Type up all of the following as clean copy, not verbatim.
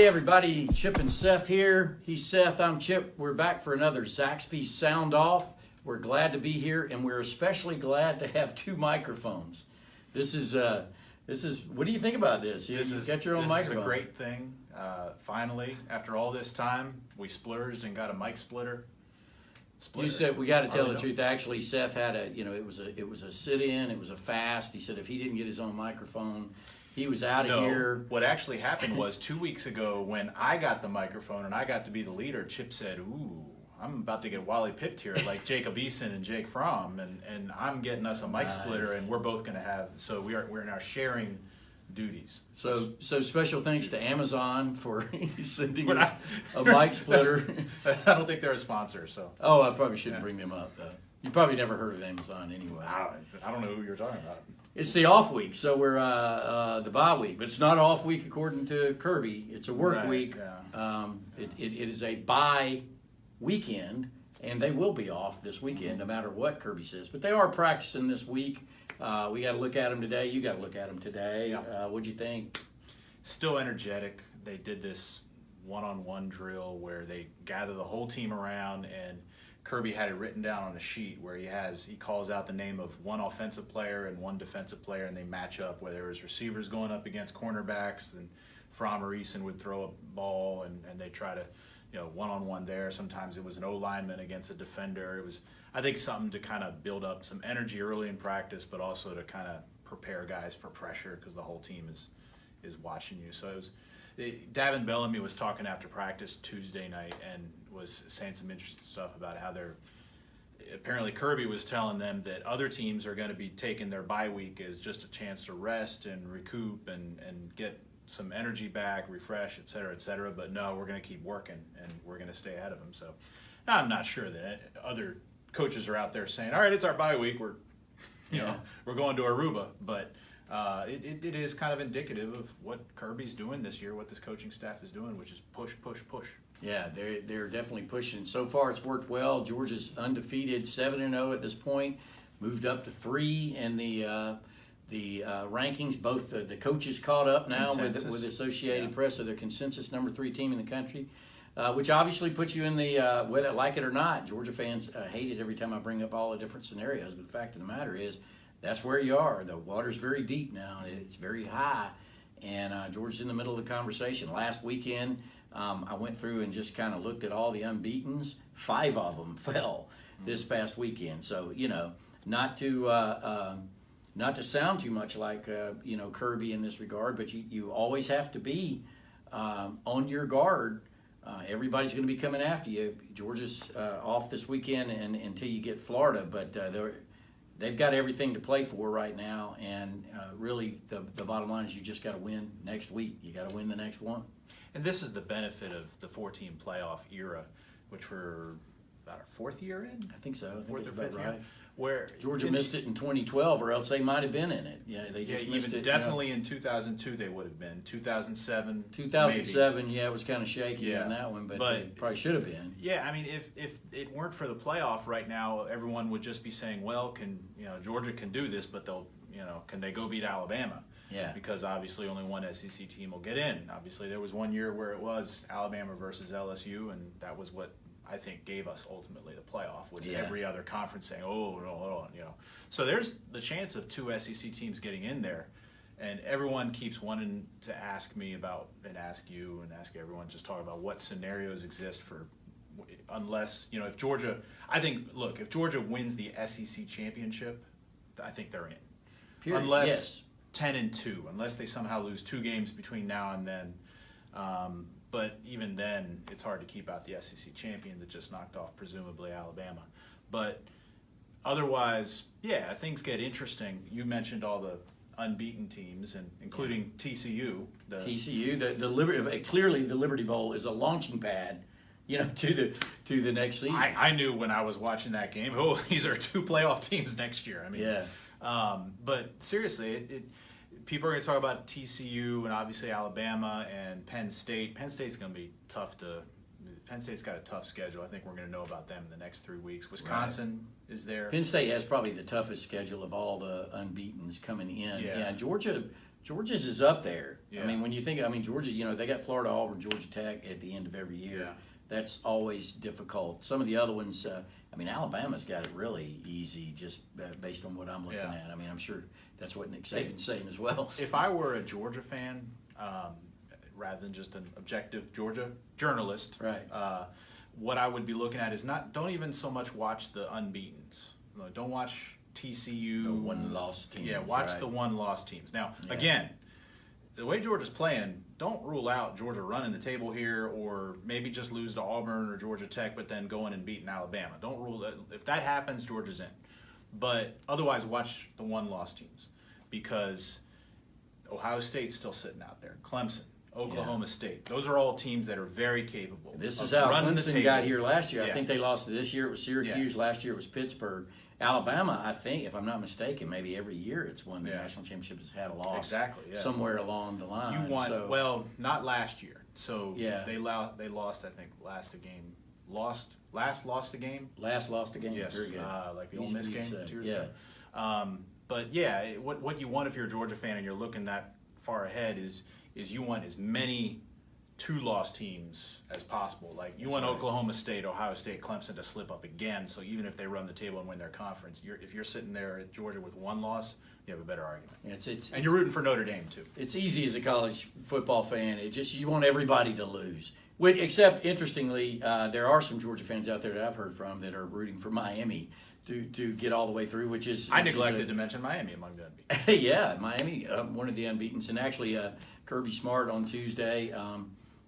Hey everybody, Chip and Seth here. He's Seth, I'm Chip. We're back for another Zaxby Sound Off. We're glad to be here, and we're especially glad to have two microphones. This is what do you think about this? You got your own microphone. This is a great thing. Finally, after all this time, we splurged and got a mic splitter. You said we got to tell the truth. Actually, Seth had it was a sit-in, it was a fast. He said if he didn't get his own microphone, he was out of here. What actually happened was 2 weeks ago when I got the microphone and I got to be the leader, Chip said, "Ooh, I'm about to get Wally pipped here like Jacob Eason and Jake Fromm, and I'm getting us a mic splitter, and we're both going to have." So we're now sharing duties. So special thanks to Amazon for sending us a mic splitter. I don't think they're a sponsor, so. Oh, I probably shouldn't bring them up though. You probably never heard of Amazon anyway. I don't know who you're talking about. It's the off week, so we're the bye week, but it's not off week according to Kirby. It's a work week. Yeah. It is a bye weekend, and they will be off this weekend, no matter what Kirby says. But they are practicing this week. We got to look at them today. You got to look at them today. Yeah. What'd you think? Still energetic. They did this one-on-one drill where they gather the whole team around, and Kirby had it written down on a sheet where he calls out the name of one offensive player and one defensive player, and they match up, whether it was receivers going up against cornerbacks, and Fromm or Eason would throw a ball, and they try to, one-on-one there. Sometimes it was an O-lineman against a defender. It was, I think, something to kind of build up some energy early in practice, but also to kind of prepare guys for pressure because the whole team is watching you. So it was, Davin Bellamy was talking after practice Tuesday night and was saying some interesting stuff about how apparently Kirby was telling them that other teams are going to be taking their bye week as just a chance to rest and recoup and get some energy back, refresh, et cetera, but no, we're going to keep working and we're going to stay ahead of them. So I'm not sure that other coaches are out there saying, all right, it's our bye week, we're going to Aruba, but it is kind of indicative of what Kirby's doing this year, what this coaching staff is doing, which is push. Yeah, they're definitely pushing. So far, it's worked well. Georgia's undefeated, 7-0 at this point, moved up to 3 in the rankings. Both the coaches caught up now with Associated Press, so they're consensus number 3 team in the country, which obviously puts you in the whether like it or not. Georgia fans hate it every time I bring up all the different scenarios, but the fact of the matter is that's where you are. The water's very deep now. It's very high, and Georgia's in the middle of the conversation. Last weekend, I went through and just kind of looked at all the unbeatens. 5 of them fell this past weekend. So, not to sound too much like Kirby in this regard, but you always have to be on your guard. Everybody's going to be coming after you. Georgia's off this weekend and until you get Florida, but they've got everything to play for right now, and really the bottom line is you just got to win next week. You got to win the next one. And this is the benefit of the 4-team playoff era, which we're about our 4th year in? I think so. I think Fourth it's or about fifth right. year. Where Georgia missed it in 2012, or else they might have been in it. Yeah, they just missed it. Definitely in 2002 they would have been. 2007. 2007, maybe. Yeah, it was kind of shaky on that one, but they probably should have been. Yeah, I mean, if it weren't for the playoff right now, everyone would just be saying, well, Georgia can do this, but can they go beat Alabama? Yeah. Because obviously only one SEC team will get in. Obviously there was one year where it was Alabama versus LSU, and that was what I think gave us ultimately the playoff, with every other conference saying, oh, no, So there's the chance of 2 SEC teams getting in there, and everyone keeps wanting to ask me about, and ask you, and ask everyone, just talk about what scenarios exist for, unless, if Georgia, if Georgia wins the SEC championship, I think they're in. Period. Unless 10-2, unless they somehow lose 2 games between now and then. But even then, it's hard to keep out the SEC champion that just knocked off, presumably, Alabama. But otherwise, things get interesting. You mentioned all the unbeaten teams, and including TCU. Clearly the Liberty Bowl is a launching pad, to the next season. I knew when I was watching that game, these are 2 playoff teams next year. I mean, but seriously, people are going to talk about TCU and obviously Alabama and Penn State. Penn State's going to be tough to. Penn State's got a tough schedule. I think we're going to know about them in the next 3 weeks. Wisconsin is there. Penn State has probably the toughest schedule of all the unbeatens coming in. Yeah. Georgia Georgia's is up there. Yeah. I mean, when you think, Georgia, they got Florida, Auburn, Georgia Tech at the end of every year. Yeah. That's always difficult. Some of the other ones, Alabama's got it really easy just based on what I'm looking at. I'm sure that's what Nick Saban's saying as well. If I were a Georgia fan, rather than just an objective Georgia journalist, Right. What I would be looking at is don't even so much watch the unbeatens. Don't watch TCU. The one-loss teams. Yeah, watch right. the one-loss teams. Now, again, the way Georgia's playing, don't rule out Georgia running the table here, or maybe just lose to Auburn or Georgia Tech, but then going and beating Alabama. Don't rule that. If that happens, Georgia's in. But otherwise, watch the one-loss teams, because Ohio State's still sitting out there. Clemson, Oklahoma State. Those are all teams that are very capable. This is how Clemson got here last year. Yeah. I think they lost this year. It was Syracuse. Yeah. Last year it was Pittsburgh. Alabama, I think, if I'm not mistaken, maybe every year it's won the national championship has had a loss. Exactly. Yeah. Somewhere along the line. You won. Well, not last year. So they lost. I think lost a game. Lost a game. Last lost a game. Yes. Very good. Like the Ole Miss game 2 years ago. Yeah. But yeah, what you want if you're a Georgia fan and you're looking that far ahead is you want as many two-loss teams as possible. Like you want Oklahoma State, Ohio State, Clemson to slip up again. So even if they run the table and win their conference, if you're sitting there at Georgia with one loss, you have a better argument. And you're rooting for Notre Dame too. It's easy as a college football fan. You want everybody to lose. Except, interestingly, there are some Georgia fans out there that I've heard from that are rooting for Miami to get all the way through, which is... I neglected to mention Miami among the unbeaten. Yeah, Miami, one of the unbeatens. And actually, Kirby Smart on Tuesday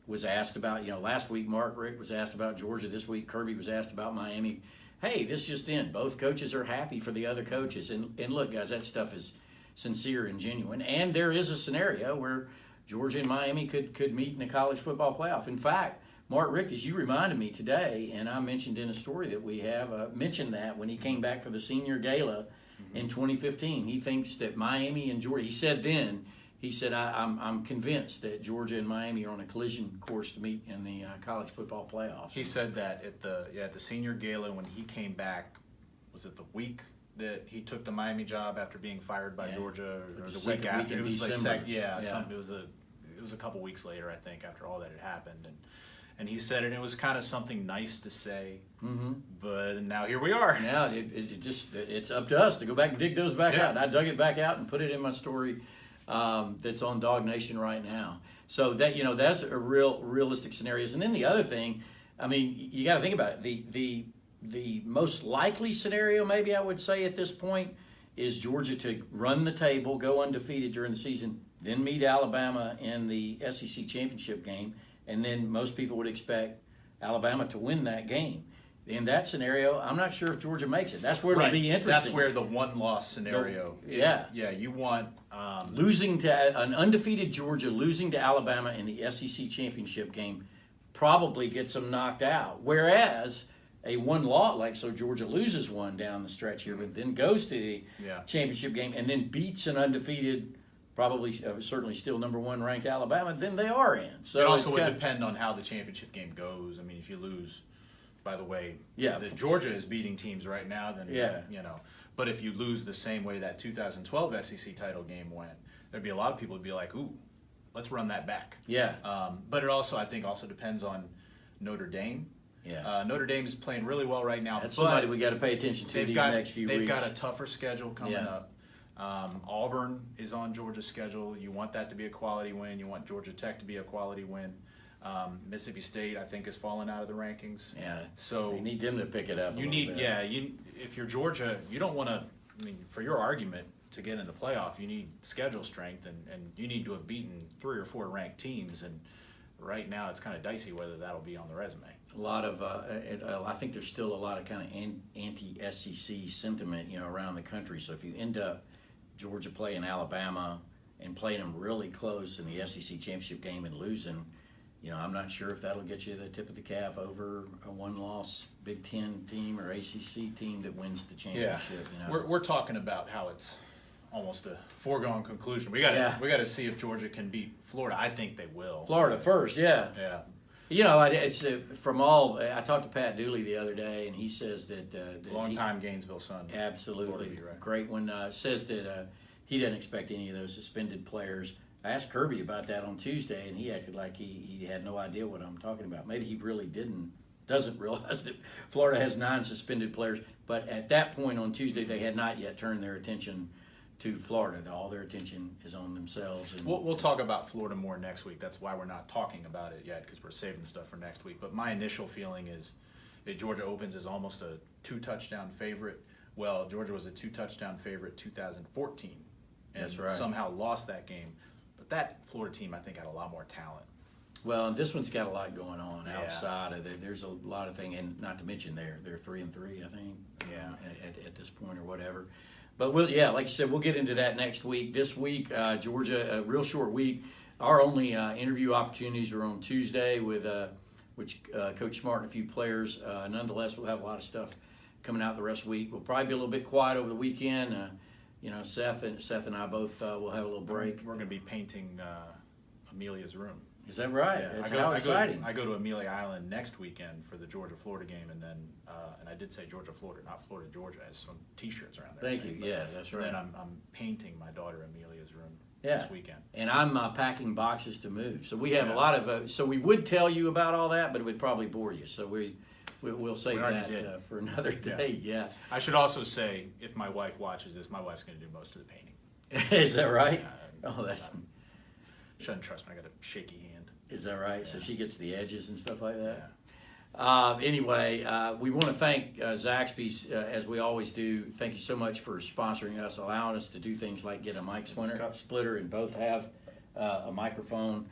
was asked about, last week Mark Richt was asked about Georgia. This week Kirby was asked about Miami. Hey, this just in. Both coaches are happy for the other coaches. And look, guys, that stuff is sincere and genuine. And there is a scenario where Georgia and Miami could meet in the college football playoff. In fact, Mark Richt, as you reminded me today, and I mentioned in a story that we have, mentioned that when he came back for the senior gala in 2015. He thinks that Miami and Georgia, he said, I'm convinced that Georgia and Miami are on a collision course to meet in the college football playoffs. He said that at the senior gala when he came back. Was it the week that he took the Miami job after being fired by Georgia, or the week after? It was December. It was a couple weeks later, I think, after all that had happened, and he said it was kind of something nice to say, but now here we are. Now it's up to us to go back and dig those back out. And I dug it back out and put it in my story that's on DawgNation right now. So that that's a realistic scenarios. And then the other thing, you got to think about it. The most likely scenario, maybe I would say at this point, is Georgia to run the table, go undefeated during the season, then meet Alabama in the SEC championship game, and then most people would expect Alabama to win that game. In that scenario, I'm not sure if Georgia makes it. That's where it'll be interesting. That's where the one-loss scenario. You want losing to an undefeated Georgia, losing to Alabama in the SEC championship game, probably gets them knocked out. Whereas a one-loss, so Georgia loses one down the stretch here, but then goes to the championship game and then beats an undefeated, probably certainly still number one ranked Alabama, then they are in. So it also would depend on how the championship game goes. If you lose, by the way, Georgia is beating teams right now, then But if you lose the same way that 2012 SEC title game went, there'd be a lot of people who'd be like, "Ooh, let's run that back." Yeah. But it also, I think, depends on Notre Dame. Yeah. Notre Dame is playing really well right now. That's somebody we got to pay attention to next few weeks. They've got a tougher schedule coming up. Auburn is on Georgia's schedule. You want that to be a quality win. You want Georgia Tech to be a quality win. Mississippi State, I think, has fallen out of the rankings. Yeah. So you need them to pick it up. If you're Georgia, you don't want to. For your argument to get in the playoff, you need schedule strength, and you need to have beaten 3 or 4 ranked teams. And right now, it's kind of dicey whether that'll be on the resume. A lot of, I think there's still a lot of kind of anti-SEC sentiment, around the country. So if you end up Georgia playing Alabama and playing them really close in the SEC championship game and losing, I'm not sure if that'll get you the tip of the cap over a one-loss Big Ten team or ACC team that wins the championship. We're talking about how it's almost a foregone conclusion. We got to see if Georgia can beat Florida. I think they will. Florida first, yeah. It's from all. I talked to Pat Dooley the other day, and he says that long-time Gainesville son. Absolutely, great one. Says that he doesn't expect any of those suspended players. I asked Kirby about that on Tuesday, and he acted like he had no idea what I'm talking about. Maybe he really doesn't realize that Florida has 9 suspended players. But at that point on Tuesday, they had not yet turned their attention to Florida. All their attention is on themselves. And we'll talk about Florida more next week. That's why we're not talking about it yet, because we're saving stuff for next week. But my initial feeling is that Georgia opens as almost a 2-touchdown favorite. Well, Georgia was a 2-touchdown favorite 2014, and That's right. somehow lost that game. But that Florida team, I think, had a lot more talent. Well, this one's got a lot going on Yeah. outside of it. There's a lot of things, and not to mention they're 3-3, I think. Yeah. At this point or whatever. But like you said, we'll get into that next week. This week, Georgia, a real short week. Our only interview opportunities are on Tuesday with Coach Smart and a few players. Nonetheless, we'll have a lot of stuff coming out the rest of the week. We'll probably be a little bit quiet over the weekend. Seth and I both will have a little break. We're going to be painting Amelia's room. Is that right? Yeah, That's how exciting. I go to Amelia Island next weekend for the Georgia-Florida game, and then and I did say Georgia-Florida, not Florida-Georgia. I have some T-shirts around there. Thank you. Yeah, that's right. And then I'm painting my daughter Amelia's room Yeah. this weekend. And I'm packing boxes to move. So we have Yeah. a lot of. So we would tell you about all that, but it would probably bore you. So we'll save We already that did. for another day. Yeah. I should also say, if my wife watches this, my wife's going to do most of the painting. Is that right? Yeah, Oh, that's. She doesn't trust me. I got a shaky hand. Is that right? So Yeah. she gets the edges and stuff like Yeah. that. Anyway, we want to thank Zaxby, as we always do. Thank you so much for sponsoring us, allowing us to do things like get a mic splitter, and both have a microphone.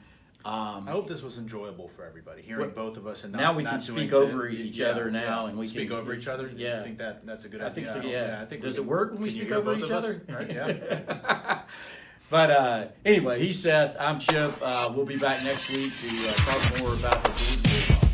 I hope this was enjoyable for everybody, hearing both of us. And now we not can doing speak the- over each other now, yeah. and we speak can over each other. Yeah. I think that's a good I idea. think so. Yeah. I think Does we it work when we can you speak hear over both each of us? other? Right, yeah. But anyway, he's Seth. I'm Chip. We'll be back next week to talk more about the Bulldogs.